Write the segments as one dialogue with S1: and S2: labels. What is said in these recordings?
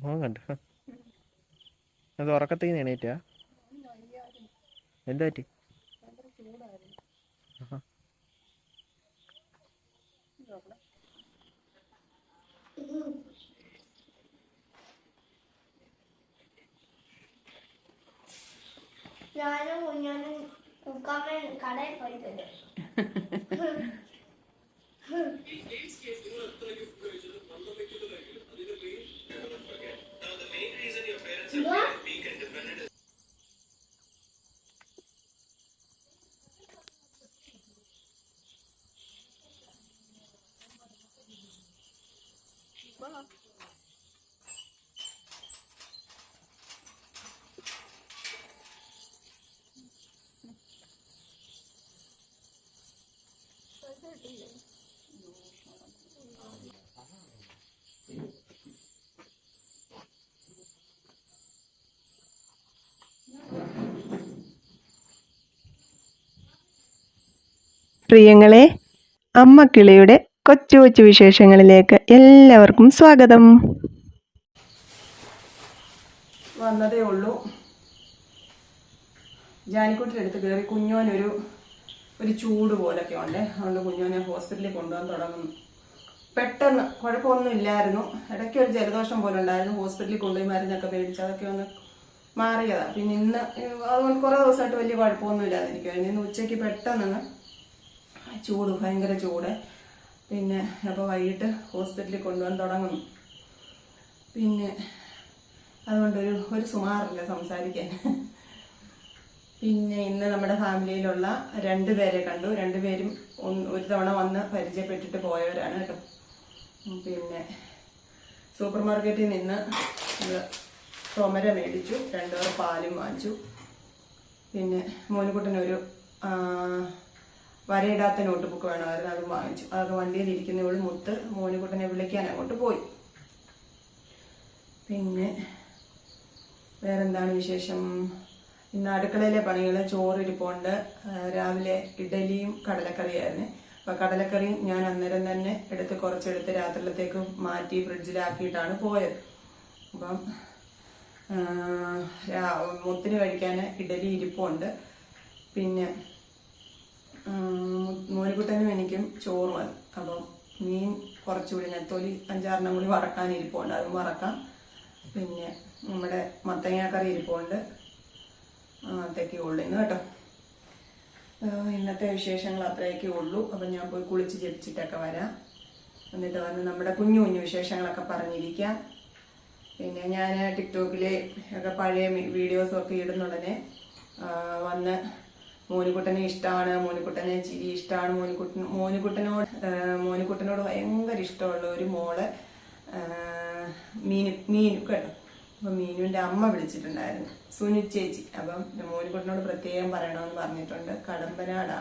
S1: മോൻ കണ്ടു. അത് ഉറക്കത്തിൽ എണീറ്റാ? എന്താ പറ്റി? ആഹാ.
S2: ഞാനും കുഞ്ഞാനും കടയിൽ പോയി തരും.
S3: പ്രിയങ്ങളെ, അമ്മ കിളിയുടെ കൊച്ചു കൊച്ചു വിശേഷങ്ങളിലേക്ക് എല്ലാവർക്കും സ്വാഗതം.
S4: വന്നതേ ഉള്ളൂ. ജാനിക്കുട്ടിയുടെ അടുത്ത് കയറി ഒരു ചൂട് പോലൊക്കെ ഉണ്ട്. അതുകൊണ്ട് കുഞ്ഞോനെ ഹോസ്പിറ്റലിൽ കൊണ്ടുപോകാൻ തുടങ്ങുന്നു. പെട്ടെന്ന് കുഴപ്പമൊന്നും ഇല്ലായിരുന്നു. ഇടയ്ക്ക് ഒരു ജലദോഷം പോലെ ഉണ്ടായിരുന്നു. ഹോസ്പിറ്റലിൽ കൊണ്ടുപോയി മരുന്നൊക്കെ മേടിച്ച് അതൊക്കെ ഒന്ന് മാറിയതാണ്. പിന്നെ ഇന്ന് അതുകൊണ്ട് കുറേ ദിവസമായിട്ട് വലിയ കുഴപ്പമൊന്നും ഇല്ലാതിരിക്കുമായിരുന്നു. ഇന്ന് ഉച്ചയ്ക്ക് പെട്ടെന്ന് ചൂട്, ഭയങ്കര ചൂട്. പിന്നെ അപ്പോൾ വൈകിട്ട് ഹോസ്പിറ്റലിൽ കൊണ്ടുപോകാൻ തുടങ്ങുന്നു. പിന്നെ അതുകൊണ്ട് ഒരു സുമാറില്ല സംസാരിക്കാൻ. പിന്നെ ഇന്ന് നമ്മുടെ ഫാമിലിയിലുള്ള 2 പേരെ കണ്ടു. 2 പേരും ഒരു തവണ വന്ന് പരിചയപ്പെട്ടിട്ട് പോയവരാണ് കേട്ടോ. പിന്നെ സൂപ്പർ മാർക്കറ്റിൽ നിന്ന് ടൊമര മേടിച്ചു. 2 പേർ പാലും വാങ്ങിച്ചു. പിന്നെ മോനുകുട്ടനൊരു വരയിടാത്ത നോട്ട് ബുക്ക് വേണമായിരുന്നു, അത് വാങ്ങിച്ചു. അതൊക്കെ വണ്ടിയിൽ ഇരിക്കുന്നവൾ മുത്ത് മോനുകുട്ടനെ വിളിക്കാൻ അങ്ങോട്ട് പോയി. പിന്നെ വേറെന്താണ് വിശേഷം? ഇന്ന് അടുക്കളയിലെ പണികൾ, ചോറിരിപ്പുണ്ട്. രാവിലെ ഇഡലിയും കടലക്കറിയായിരുന്നു. അപ്പോൾ കടലക്കറിയും ഞാൻ അന്നേരം തന്നെ കുറച്ചെടുത്ത് രാത്രിയിലത്തേക്ക് മാറ്റി ഫ്രിഡ്ജിലാക്കിയിട്ടാണ് പോയത്. അപ്പം മുത്തിന് കഴിക്കാൻ ഇഡലി ഇരിപ്പുണ്ട്. പിന്നെ മോനുകുട്ടനും എനിക്കും ചോറ് മതി. അപ്പം മീൻ കുറച്ചുകൂടി നെത്തോലി 5-6 കൂടി വറക്കാനിരിപ്പുണ്ട്, അതും വറക്കാം. പിന്നെ നമ്മുടെ മത്തങ്ങാക്കറി ഇരിപ്പുണ്ട്. അത്രയൊക്കെ ഉള്ളൂ ഇന്ന് കേട്ടോ. ഇന്നത്തെ വിശേഷങ്ങൾ അത്രയൊക്കെ ഉള്ളൂ. അപ്പം ഞാൻ പോയി കുളിച്ച് ജപിച്ചിട്ടൊക്കെ വരാം. എന്നിട്ട് വന്ന് നമ്മുടെ കുഞ്ഞു കുഞ്ഞു വിശേഷങ്ങളൊക്കെ പറഞ്ഞിരിക്കാം. പിന്നെ ഞാൻ ടിക്ടോക്കിലെ ഒക്കെ പഴയ വീഡിയോസൊക്കെ ഇടുന്നുടനെ വന്ന് മോനുകുട്ടനെ ഇഷ്ടമാണ്, മോനുകുട്ടനെ ചിരി ഇഷ്ടമാണ്, മോനുകുട്ടനോട് ഭയങ്കര ഇഷ്ടമുള്ള ഒരു മോള് മീനു കേട്ടോ. അപ്പം മീനുവിൻ്റെ അമ്മ വിളിച്ചിട്ടുണ്ടായിരുന്നു, സുനി ചേച്ചി. അപ്പം മോനുകുട്ടനോട് പ്രത്യേകം പറയണമെന്ന് പറഞ്ഞിട്ടുണ്ട്. കടമ്പനാടാ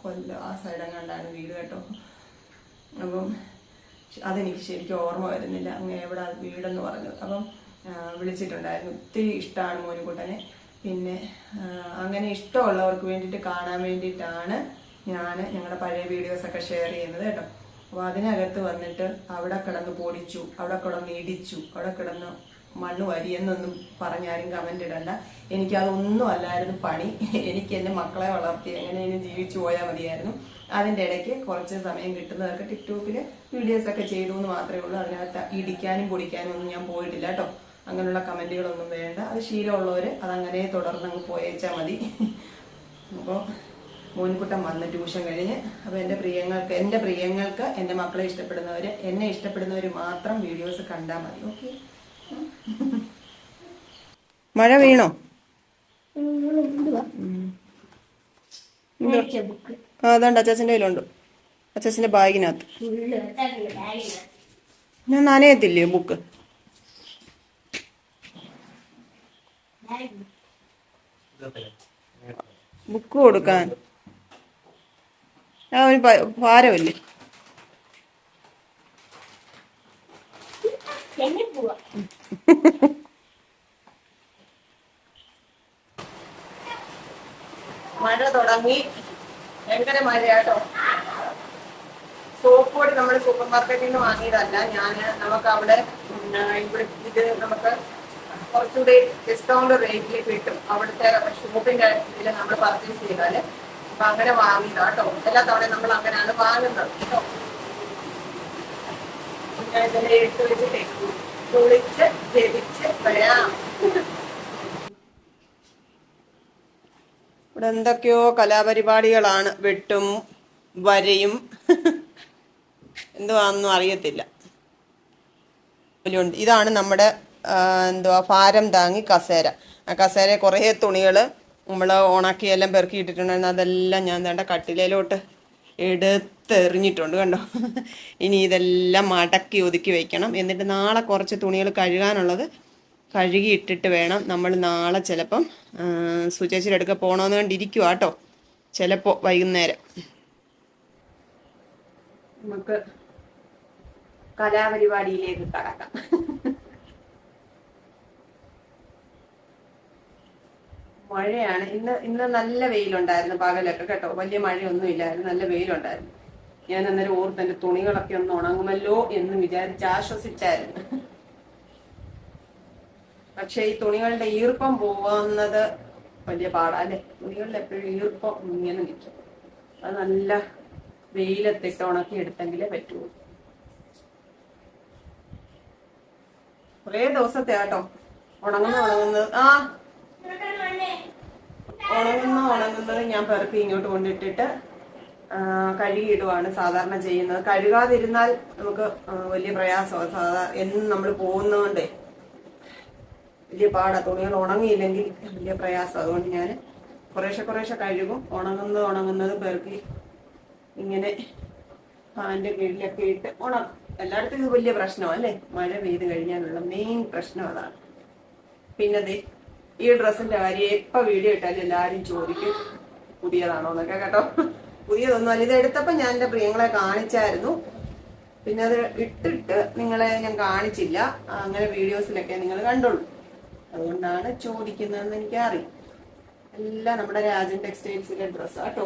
S4: കൊല്ലം ആ സൈഡങ്ങാണ്ടാണ് വീട് കേട്ടോ. അപ്പം അതെനിക്ക് ശരിക്കും ഓർമ്മ വരുന്നില്ല അങ്ങനെ എവിടെ വീടെന്ന് പറഞ്ഞത്. അപ്പം വിളിച്ചിട്ടുണ്ടായിരുന്നു. ഒത്തിരി ഇഷ്ടമാണ് മോനുകുട്ടനെ. പിന്നെ അങ്ങനെ ഇഷ്ടമുള്ളവർക്ക് വേണ്ടിയിട്ട് കാണാൻ വേണ്ടിയിട്ടാണ് ഞങ്ങളുടെ പഴയ വീഡിയോസൊക്കെ ഷെയർ ചെയ്യുന്നത് കേട്ടോ. അപ്പോൾ അതിനകത്ത് വന്നിട്ട് അവിടെ കിടന്ന് പൊടിച്ചു, അവിടെ കിടന്ന് ഇടിച്ചു, അവിടെ കിടന്ന് മണ്ണ് വരിയെന്നൊന്നും പറഞ്ഞാലും കമൻ്റ് ഇടണ്ട. എനിക്കതൊന്നും അല്ലായിരുന്നു പണി. എനിക്ക് എൻ്റെ മക്കളെ വളർത്തി എങ്ങനെയും ജീവിച്ചു പോയാൽ മതിയായിരുന്നു. അതിൻ്റെ ഇടയ്ക്ക് കുറച്ച് സമയം കിട്ടുന്നതൊക്കെ ടിക്ടോക്കിൽ വീഡിയോസൊക്കെ ചെയ്തു എന്ന് മാത്രമേ ഉള്ളൂ. അതിനകത്ത് ഇടിക്കാനും പൊടിക്കാനും ഒന്നും ഞാൻ പോയിട്ടില്ല കേട്ടോ. അങ്ങനെയുള്ള കമൻറ്റുകളൊന്നും വേണ്ട. അത് ശീലമുള്ളവർ അതങ്ങനെ തുടർന്നങ്ങ് പോയേച്ചാൽ മതി. അപ്പോൾ മോൻകുട്ടൻ വന്ന് ട്യൂഷൻ കഴിഞ്ഞ്. അപ്പോൾ എൻ്റെ പ്രിയങ്ങൾക്ക് എൻ്റെ മക്കളെ ഇഷ്ടപ്പെടുന്നവർ, എന്നെ ഇഷ്ടപ്പെടുന്നവർ മാത്രം വീഡിയോസ് കണ്ടാൽ മതി. ഓക്കെ. മഴ വീണോ? അതുകൊണ്ട് അച്ചാച്ചൻ്റെ കയ്യിലുണ്ട്, അച്ചാച്ചൻ്റെ ബാഗിനകത്ത്. ഞാൻ നനയത്തില്ലയോ ബുക്ക്? ബുക്ക് കൊടുക്കാൻ ഒരു ഭാരമല്ലേ? മഴ തുടങ്ങി, ഭയങ്കര മഴയാട്ടോ. സോപ്പ് പൊടി നമ്മൾ സൂപ്പർ മാർക്കറ്റിൽ നിന്ന് വാങ്ങിയതല്ല. നമുക്ക് അവിടെ ഇവിടെ ഇത് നമുക്ക് കുറച്ചുകൂടി ഡിസ്കൗണ്ട് റേറ്റിൽ കിട്ടും അവിടുത്തെ ഷോപ്പിന്റെ ഇതിൽ നമ്മൾ പർച്ചേസ് ചെയ്താല്. അപ്പൊ അങ്ങനെ വാങ്ങിയതാ കേട്ടോ. എല്ലാ തവണയും നമ്മൾ അങ്ങനെയാണ് വാങ്ങുന്നത് കേട്ടോ. ഞാൻ ഇതെല്ലാം എടുത്ത് വെച്ചിട്ടേ കുളിച്ച് ജപിച്ച് വരാം. ഇവിടെ എന്തൊക്കെയോ കലാപരിപാടികളാണ്, വെട്ടും വരയും എന്തുവാണെന്നും അറിയത്തില്ല. ഇതാണ് നമ്മുടെ ഭാരം താങ്ങി കസേര. ആ കസേര കുറേ തുണികൾ നമ്മൾ ഉണക്കിയെല്ലാം പെറുക്കിയിട്ടിട്ടുണ്ടായിരുന്നു. അതെല്ലാം ഞാൻ വേണ്ട കട്ടിലയിലോട്ട് എടുത്തെറിഞ്ഞിട്ടുണ്ട് കണ്ടോ. ഇനി ഇതെല്ലാം മടക്കി ഒതുക്കി വയ്ക്കണം. എന്നിട്ട് നാളെ കുറച്ച് തുണികൾ കഴുകാനുള്ളത് കഴുകി ഇട്ടിട്ട് വേണം നമ്മൾ നാളെ ചിലപ്പം സുചേച്ചിയുടെ അടുക്ക പോകണമെന്ന് കണ്ടിരിക്കുക കേട്ടോ. ചിലപ്പോൾ വൈകുന്നേരം നമുക്ക് കലാപരിപാടിയിലേക്ക് കടക്കാം. മഴയാണ് ഇന്ന് നല്ല വെയിലുണ്ടായിരുന്നു പകലൊക്കെ കേട്ടോ. വലിയ മഴയൊന്നും ഇല്ലായിരുന്നു, നല്ല വെയിലുണ്ടായിരുന്നു. ഞാൻ അന്നേരം ഓർത്ത് എന്റെ തുണികളൊക്കെ ഒന്ന് ഉണങ്ങുമല്ലോ എന്ന് വിചാരിച്ച് ആശ്വസിച്ചായിരുന്നു. പക്ഷെ ഈ തുണികളുടെ ഈർപ്പം പോകുന്നത് വലിയ പാടല്ലേ. തുണികളിൽ എപ്പോഴും ഈർപ്പം ഇങ്ങനെ നിൽക്കും. അത് നല്ല വെയിലത്തിട്ട് ഉണക്കി എടുത്തെങ്കിലേ പറ്റുള്ളൂ. കുറേ ദിവസത്തെ ആട്ടോ ഉണങ്ങുന്നത്. ഉണങ്ങുന്നത് ഞാൻ പെറുക്കി ഇങ്ങോട്ട് കൊണ്ടിട്ടിട്ട് കഴുകിയിടുവാണ് സാധാരണ ചെയ്യുന്നത്. കഴുകാതിരുന്നാൽ നമുക്ക് വലിയ പ്രയാസമാണ്. എന്നും നമ്മൾ പോകുന്നതുകൊണ്ടേ വലിയ പാടാ. തുണികൾ ഉണങ്ങിയില്ലെങ്കിൽ വലിയ പ്രയാസം. അതുകൊണ്ട് ഞാൻ കുറേശ്ശെ കഴുകും. ഉണങ്ങുന്നത് പെറുക്കി ഇങ്ങനെ ഫാനിന്റെ കീഴിലൊക്കെ ഇട്ട് ഉണക്കും. എല്ലായിടത്തും ഇത് വലിയ പ്രശ്നമാണ് അല്ലേ, മഴ പെയ്ത് കഴിഞ്ഞാലുള്ള മെയിൻ പ്രശ്നം അതാണ്. പിന്നെ ഈ ഡ്രസ്സിന്റെ കാര്യം എപ്പോ വീഡിയോ ഇട്ടാലും എല്ലാരും ചോദിക്കും പുതിയതാണോ എന്നൊക്കെ കേട്ടോ. പുതിയതൊന്നും അല്ല. ഇത് എടുത്തപ്പോ ഞാൻ എന്റെ പ്രിയങ്ങളെ കാണിച്ചായിരുന്നു. പിന്നെ അത് ഇട്ടിട്ട് നിങ്ങളെ ഞാൻ കാണിച്ചില്ല. അങ്ങനെ വീഡിയോസിലൊക്കെ നിങ്ങൾ കണ്ടുള്ളൂ. അതുകൊണ്ടാണ് ചോദിക്കുന്നതെന്ന് എനിക്കറിയാം. എല്ലാം നമ്മുടെ രാജൻ ടെക്സ്റ്റൈൽസിലെ ഡ്രസ്സാ കേട്ടോ.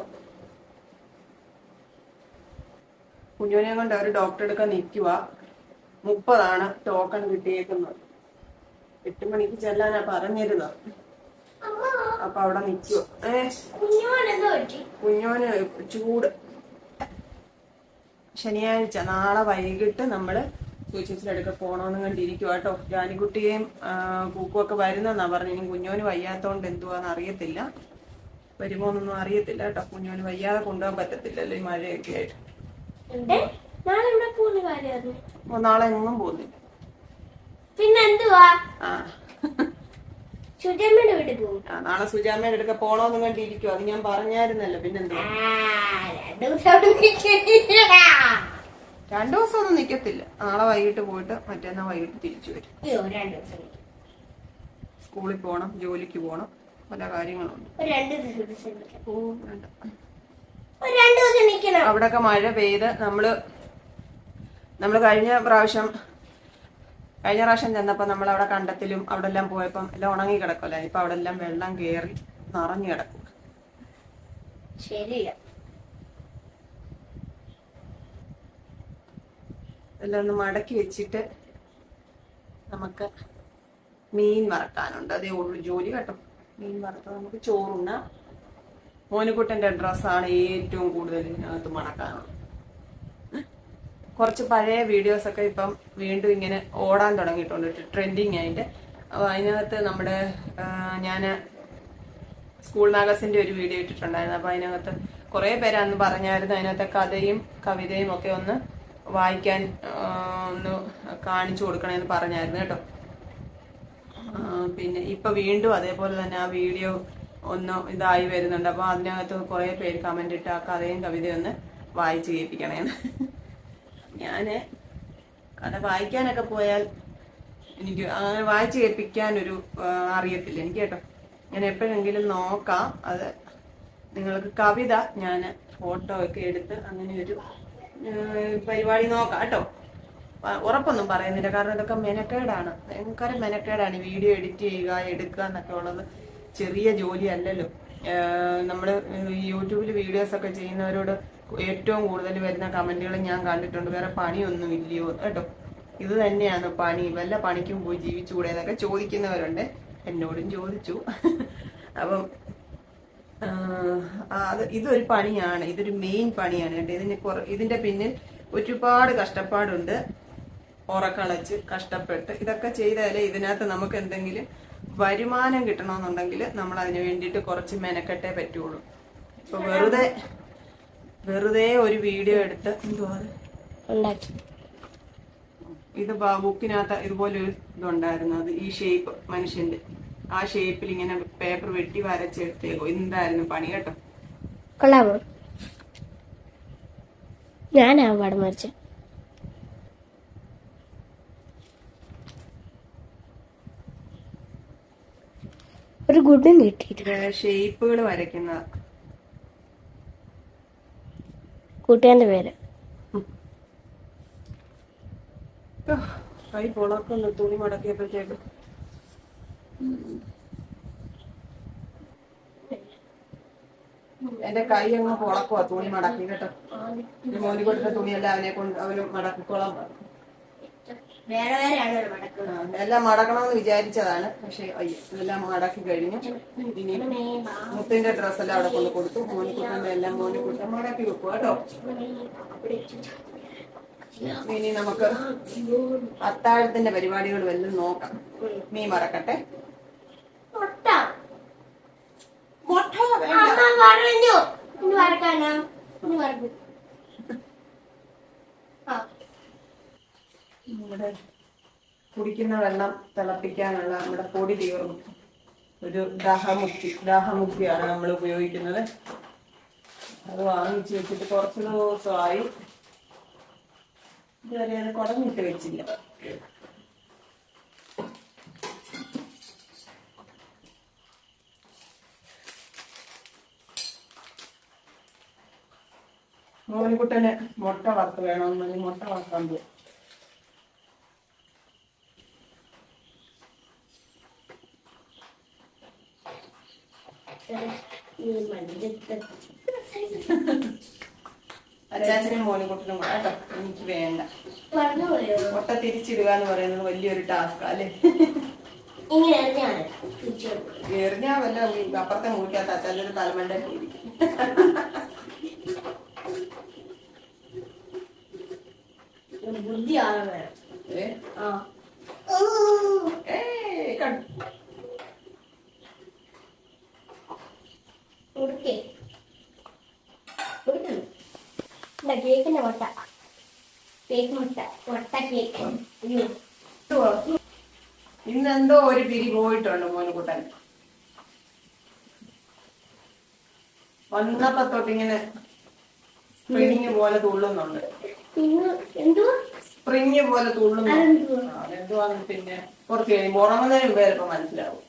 S4: കുഞ്ഞുനെ കൊണ്ട് അവർ ഡോക്ടറെ എടുക്കാൻ നിൽക്കുക. 30 ടോക്കൺ കിട്ടിയേക്കുന്നത്. 8 മണിക്ക് ചെല്ലാനാ പറഞ്ഞിരുന്നത്. അപ്പൊ അവിടെ നിൽക്കുക. കുഞ്ഞോന് ചൂട്. ശനിയാഴ്ച നാളെ വൈകിട്ട് നമ്മള് സൂചിച്ചിലെടുക്ക പോണോന്ന് കണ്ടിരിക്കുക കേട്ടോ. ജാനിക്കുട്ടിയെയും പൂക്കും ഒക്കെ വരുന്നെന്നാ പറഞ്ഞു. ഇനി കുഞ്ഞോന് വയ്യാത്തോണ്ട് എന്തുവാന്ന് അറിയത്തില്ല. വരുമോന്നൊന്നും അറിയത്തില്ല കേട്ടോ. കുഞ്ഞോന് വയ്യാതെ കൊണ്ടുപോകാൻ പറ്റത്തില്ലല്ലോ ഈ മഴയൊക്കെ ആയിട്ട്. നാളെ എങ്ങും പോകുന്നില്ല.
S2: പിന്നെന്തുവാ?
S4: നാളെ സുജാമ്മയുടെ അടുക്ക പോണോന്നും കണ്ടിരിക്കും. അത് ഞാൻ പറഞ്ഞായിരുന്നല്ലോ. പിന്നെന്തുവാ? 2 ദിവസം ഒന്നും നിക്കത്തില്ല. നാളെ വൈകിട്ട് പോയിട്ട് മറ്റന്നാ വൈകിട്ട് തിരിച്ചു വരും. സ്കൂളിൽ പോണം, ജോലിക്ക് പോണം, പല കാര്യങ്ങളുണ്ട്. അവിടൊക്കെ മഴ പെയ്ത് നമ്മള് കഴിഞ്ഞ പ്രാവശ്യം ചെന്നപ്പോ നമ്മൾ അവിടെ കണ്ടത്തിലും അവിടെ എല്ലാം പോയപ്പം എല്ലാം ഉണങ്ങി കിടക്കുമല്ലോ. ഇപ്പൊ അവിടെ എല്ലാം വെള്ളം കേറി നിറഞ്ഞു കിടക്കും.
S2: ശരിയാ.
S4: എല്ലാം ഒന്ന് മടക്കി വെച്ചിട്ട് നമുക്ക് മീൻ വറക്കാനുണ്ട്. അതേ ഉള്ളു ജോലി കേട്ടോ. മീൻ വറുത്ത് നമുക്ക് ചോറുണ്ണ. മോനുകുട്ടന്റെ ഡ്രസ്സാണ് ഏറ്റവും കൂടുതൽ ഇതിനകത്ത് മടക്കാനുള്ളത്. കുറച്ച് പഴയ വീഡിയോസ് ഒക്കെ ഇപ്പം വീണ്ടും ഇങ്ങനെ ഓടാൻ തുടങ്ങിയിട്ടുണ്ട്, ട്രെൻഡിങ് ആയിട്ട്. അപ്പൊ അതിനകത്ത് നമ്മുടെ ഞാൻ സ്കൂൾ മാഗസിന്റെ ഒരു വീഡിയോ ഇട്ടിട്ടുണ്ടായിരുന്നു. അപ്പൊ അതിനകത്ത് കുറെ പേര് അന്ന് പറഞ്ഞായിരുന്നു അതിനകത്തെ കഥയും കവിതയും ഒക്കെ ഒന്ന് വായിക്കാൻ ഒന്ന് കാണിച്ചു കൊടുക്കണമെന്ന് പറഞ്ഞായിരുന്നു കേട്ടോ. പിന്നെ ഇപ്പൊ വീണ്ടും അതേപോലെ തന്നെ ആ വീഡിയോ ഒന്ന് ഇതായി വരുന്നുണ്ട്. അപ്പൊ അതിനകത്ത് കുറെ പേര് കമന്റ് ഇട്ട് ആ കഥയും കവിതയും ഒന്ന് വായിച്ചു കേൾപ്പിക്കണേന്ന്. ഞാന് കഥ വായിക്കാനൊക്കെ പോയാൽ എനിക്ക് അങ്ങനെ വായിച്ചു കേൾപ്പിക്കാനൊരു അറിയത്തില്ല എനിക്ക് കേട്ടോ. ഞാൻ എപ്പോഴെങ്കിലും നോക്കാം. അത് നിങ്ങൾക്ക് കവിത ഞാൻ ഫോട്ടോ ഒക്കെ എടുത്ത് അങ്ങനെ ഒരു പരിപാടി നോക്കാം കേട്ടോ. ഉറപ്പൊന്നും പറയുന്നില്ല, കാരണം ഇതൊക്കെ മെനക്കേടാണ്, ഭയങ്കര മെനക്കേടാണ്. വീഡിയോ എഡിറ്റ് ചെയ്യുക, എടുക്കുക എന്നൊക്കെ ഉള്ളത് ചെറിയ ജോലി അല്ലല്ലോ. നമ്മള് യൂട്യൂബിൽ വീഡിയോസ് ഒക്കെ ചെയ്യുന്നവരോട് ഏറ്റവും കൂടുതൽ വരുന്ന കമന്റുകൾ ഞാൻ കണ്ടിട്ടുണ്ട്, വേറെ പണിയൊന്നും ഇല്ലയോ കേട്ടോ. ഇത് തന്നെയാണ് പണി, വല്ല പണിക്കും പോയി ജീവിച്ചുകൂടെ എന്നൊക്കെ ചോദിക്കുന്നവരുണ്ട്. എന്നോടും ചോദിച്ചു. അപ്പം ഇതൊരു പണിയാണ്, ഇതൊരു മെയിൻ പണിയാണ് കേട്ടോ. ഇതിന്റെ പിന്നിൽ ഒരുപാട് കഷ്ടപ്പാടുണ്ട്. ഉറക്കളച്ച് കഷ്ടപ്പെട്ട് ഇതൊക്കെ ചെയ്താലേ ഇതിനകത്ത് നമുക്ക് എന്തെങ്കിലും വരുമാനം കിട്ടണമെന്നുണ്ടെങ്കിൽ നമ്മൾ അതിന് വേണ്ടിയിട്ട് കുറച്ച് മെനക്കെട്ടേ പറ്റുള്ളൂ. ഇപ്പൊ വെറുതെ ഒരു വീഡിയോ എടുത്ത് ഇത് ബുക്കിനകത്ത് ഇതുപോലെ ഒരു ഇതുണ്ടായിരുന്നു. അത് ഈ ഷേപ്പ് മനുഷ്യന്റെ ആ ഷേപ്പിൽ ഇങ്ങനെ പേപ്പർ വെട്ടി വരച്ചെടുത്തേക്കോ. എന്തായിരുന്നു പണി കേട്ടോ.
S2: കൊള്ളാമോ? ഞാനാ പടം വരച്ച. ഒരു ഗുഡും കിട്ടിയിട്ട്
S4: ഷേപ്പുകൾ വരയ്ക്കുന്ന
S2: കൂട്ടുകാരന്റെ പേര്.
S4: കൈ പൊളക്കുന്നു തുണി മടക്കിയപ്പോഴത്തേക്ക്. എന്റെ കൈ അങ്ങ് പൊളക്കുവാ തുണി മടക്കി കേട്ടോ. മോനിക്കൊടുത്ത തുണിയെല്ലാം അവന് മടക്കിക്കോളാൻ പറഞ്ഞു. എല്ലാം മടക്കണമെന്ന് വിചാരിച്ചതാണ്, പക്ഷെ അയ്യോ ഇതെല്ലാം മടക്കി കഴിഞ്ഞു. ഇനി മുത്തിന്റെ ഡ്രസ്സെല്ലാം അവിടെ കൊണ്ട് കൊടുത്തു. മോനിക്കുട്ടന്റെ എല്ലാം മോനിക്കുട്ടൻ മടക്കി വെക്കുക കേട്ടോ. ഇനി നമുക്ക് അത്താഴത്തിന്റെ പരിപാടികൾ വല്ലതും നോക്കാം. മീൻ മറക്കട്ടെ. നമ്മുടെ കുടിക്കുന്ന വെള്ളം തിളപ്പിക്കാനുള്ള നമ്മുടെ പൊടി തീർന്നു. ഒരു ദാഹമുക്തിയാണ് നമ്മൾ ഉപയോഗിക്കുന്നത്. അത് വാങ്ങിച്ചു വെച്ചിട്ട് കുറച്ച് ദിവസമായി. ഇതുവരെ അത് കുടഞ്ഞിട്ട് വെച്ചില്ല. മോനിക്കുട്ടന് മുട്ട വറുത്ത് വേണമെന്ന് മുട്ട വറുക്കാൻ പോകും. അച്ചാച്ചനും മോനിക്കുട്ടനും കൂടെ കേട്ടോ. എനിക്ക് വേണ്ട. മുട്ട തിരിച്ചിടുക എന്ന് പറയുന്നത് വലിയൊരു ടാസ്ക് അല്ലേ. എറിഞ്ഞാ വല്ല അപ്പുറത്തെ മുറിക്കാത്ത അച്ചാച്ചന്റെ തലമണ്ട ഇരിക്കും.
S2: കേക്കിന്റെ മുട്ട, കേക്ക് മുട്ട, മുട്ട കേക്ക്.
S4: ഇന്നെന്തോ ഒരു പിരി പോയിട്ടുണ്ട് മോനുകുട്ടൻ. വന്നപ്പോ തൊട്ടിങ്ങനെ സ്പ്രിങ് പോലെ തുള്ളുന്നുണ്ട്. സ്പ്രിങ് പോലെ തുള്ളുന്നു. അതെന്തുവാന്ന് പിന്നെ കുറച്ച് കഴിയുമ്പോ ഉറങ്ങുന്നതിന് മുമ്പേ ചിലപ്പോ മനസ്സിലാവും.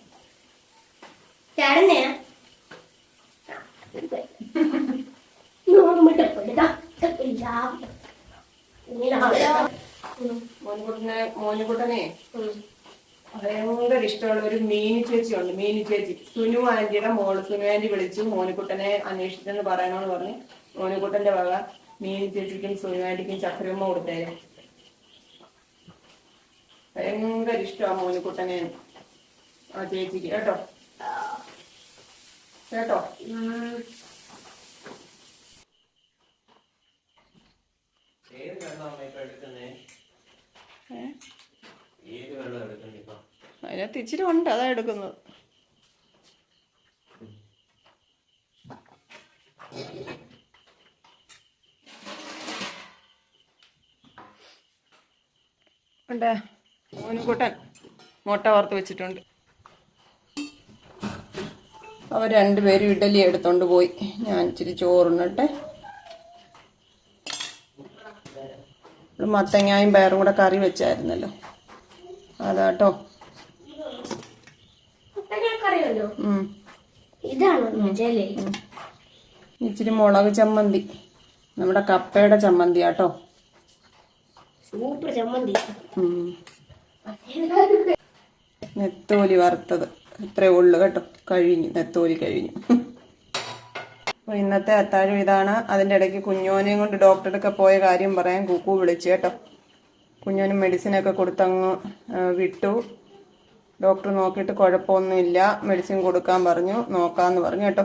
S4: മോനുകുട്ടനെ ഭയങ്കര ഇഷ്ടമുള്ള ഒരു മീനി ചേച്ചിയുണ്ട്. മീനി ചേച്ചി സുനു ആന്റിയുടെ മോള്. സുനു ആന്റി വിളിച്ചു മോനുകുട്ടനെ അന്വേഷിച്ചെന്ന് പറയണമെന്ന് പറഞ്ഞ് മോനുകുട്ടന്റെ വക മീനി ചേച്ചിക്കും സുനു ആന്റിക്കും ചക്കരമ്മ കൊടുത്തേരെ. ഭയങ്കര ഇഷ്ടമാണ് മോനുകുട്ടനെ ആ ചേച്ചിക്ക് കേട്ടോ. കേട്ടോ അതിനകത്ത് ഇച്ചിരി ഉണ്ട്, അതാ എടുക്കുന്നത്. മോനുകുട്ടൻ മുട്ട വറുത്ത് വെച്ചിട്ടുണ്ട്. അവർ രണ്ടുപേരും ഇഡലി എടുത്തോണ്ട് പോയി. ഞാൻ ഇച്ചിരി ചോറുണ്ണട്ടെ. മത്തങ്ങായും പയറും കൂടെ കറി വെച്ചായിരുന്നല്ലോ, അതാട്ടോ. ഇച്ചിരി മുളക് ചമ്മന്തി, നമ്മുടെ കപ്പയുടെ ചമ്മന്തി ആട്ടോ.
S2: സൂപ്പർ ചമ്മന്തി.
S4: നെത്തോലി വറുത്തത് ഇത്രേ ഉള്ളു കേട്ടോ. കഴിഞ്ഞു, നെത്തോലി കഴിഞ്ഞു. അപ്പൊ ഇന്നത്തെ അത്താഴം ഇതാണ്. അതിന്റെ ഇടയ്ക്ക് കുഞ്ഞോനെയും കൊണ്ട് ഡോക്ടറൊക്കെ പോയ കാര്യം പറയാൻ കുക്കു വിളിച്ചു കേട്ടോ. കുഞ്ഞിനും മെഡിസിനൊക്കെ കൊടുത്തങ്ങ് വിട്ടു. ഡോക്ടർ നോക്കിയിട്ട് കുഴപ്പമൊന്നുമില്ല, മെഡിസിൻ കൊടുക്കാൻ പറഞ്ഞു, നോക്കാമെന്ന് പറഞ്ഞു കേട്ടോ.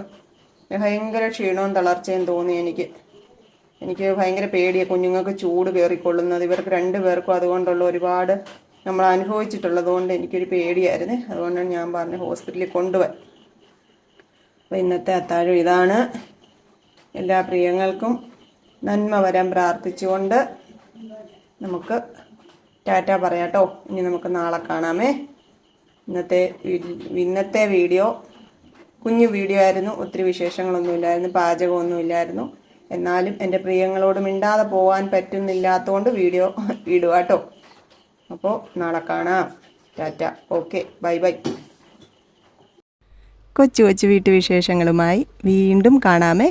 S4: ഭയങ്കര ക്ഷീണവും തളർച്ചയും തോന്നി എനിക്ക് ഭയങ്കര പേടിയാണ് കുഞ്ഞുങ്ങൾക്ക് ചൂട് കയറിക്കൊള്ളുന്നത്. ഇവർക്ക് 2 പേർക്കും അതുകൊണ്ടുള്ള ഒരുപാട് നമ്മൾ അനുഭവിച്ചിട്ടുള്ളത് കൊണ്ട് എനിക്കൊരു പേടിയായിരുന്നു. അതുകൊണ്ടാണ് ഞാൻ പറഞ്ഞു ഹോസ്പിറ്റലിൽ കൊണ്ടുപോയി. അപ്പോൾ ഇന്നത്തെ അത്താഴം ഇതാണ്. എല്ലാ പ്രിയങ്ങൾക്കും നന്മ വരാൻ പ്രാർത്ഥിച്ചുകൊണ്ട് നമുക്ക് ടാറ്റ പറയാട്ടോ. ഇനി നമുക്ക് നാളെ കാണാമേ. ഇന്നത്തെ വീഡിയോ കുഞ്ഞു വീഡിയോ ആയിരുന്നു. ഒത്തിരി വിശേഷങ്ങളൊന്നുമില്ലായിരുന്നു, പാചകമൊന്നുമില്ലായിരുന്നു. എന്നാലും എൻ്റെ പ്രിയങ്ങളോട് മിണ്ടാതെ പോകാൻ പറ്റുന്നില്ലാത്തതുകൊണ്ട് വീഡിയോ ഇടുക കേട്ടോ. അപ്പോൾ നാളെ കാണാം. ടാറ്റ. Okay, bye bye.
S3: കൊച്ചു കൊച്ചു വീട്ടുവിശേഷങ്ങളുമായി വീണ്ടും കാണാമേ.